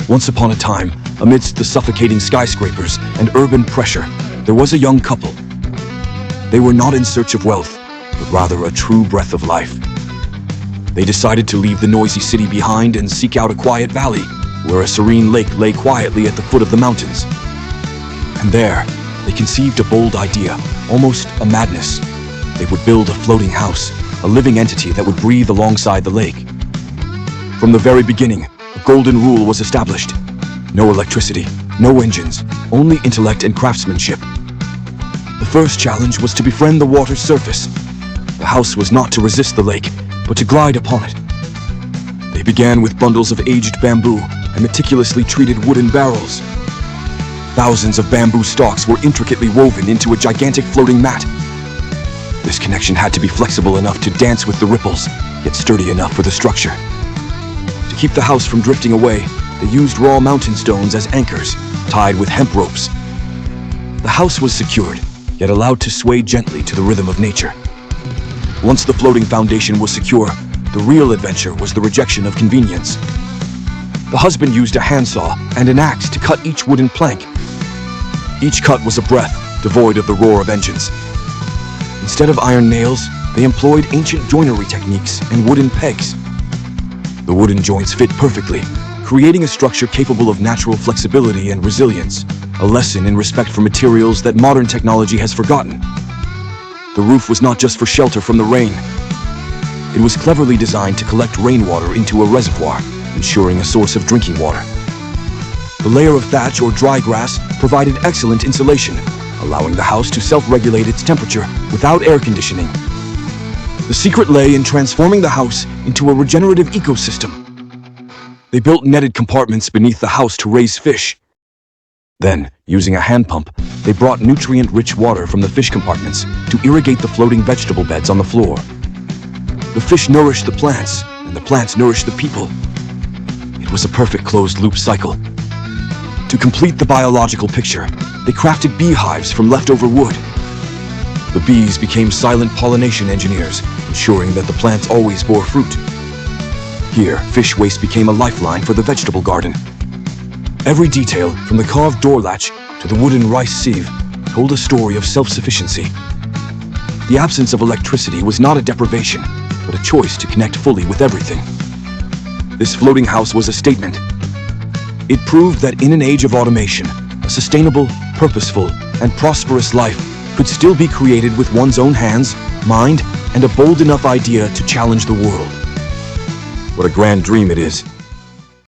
Once upon a time, amidst the suffocating skyscrapers and urban pressure, there was a young couple. They were not in search of wealth, but rather a true breath of life. They decided to leave the noisy city behind and seek out a quiet valley, where a serene lake lay quietly at the foot of the mountains. And there, they conceived a bold idea, almost a madness. They would build a floating house, a living entity that would breathe alongside the lake. From the very beginning, a golden rule was established. No electricity, no engines, only intellect and craftsmanship. The first challenge was to befriend the water's surface. The house was not to resist the lake, but to glide upon it. They began with bundles of aged bamboo and meticulously treated wooden barrels. Thousands of bamboo stalks were intricately woven into a gigantic floating mat. This connection had to be flexible enough to dance with the ripples, yet sturdy enough for the structure. To keep the house from drifting away, they used raw mountain stones as anchors, tied with hemp ropes. The house was secured, yet allowed to sway gently to the rhythm of nature. Once the floating foundation was secure, the real adventure was the rejection of convenience. The husband used a handsaw and an axe to cut each wooden plank. Each cut was a breath, devoid of the roar of engines. Instead of iron nails, they employed ancient joinery techniques and wooden pegs. The wooden joints fit perfectly, creating a structure capable of natural flexibility and resilience, a lesson in respect for materials that modern technology has forgotten. The roof was not just for shelter from the rain. It was cleverly designed to collect rainwater into a reservoir, ensuring a source of drinking water. The layer of thatch or dry grass provided excellent insulation, allowing the house to self-regulate its temperature without air conditioning. The secret lay in transforming the house into a regenerative ecosystem. They built netted compartments beneath the house to raise fish. Then, using a hand pump, they brought nutrient-rich water from the fish compartments to irrigate the floating vegetable beds on the floor. The fish nourished the plants, and the plants nourished the people. It was a perfect closed-loop cycle. To complete the biological picture, they crafted beehives from leftover wood. The bees became silent pollination engineers, ensuring that the plants always bore fruit. Here, fish waste became a lifeline for the vegetable garden. Every detail, from the carved door latch to the wooden rice sieve, told a story of self-sufficiency. The absence of electricity was not a deprivation, but a choice to connect fully with everything. This floating house was a statement. It proved that in an age of automation, a sustainable, purposeful, and prosperous life could still be created with one's own hands, mind, and a bold enough idea to challenge the world. What a grand dream it is.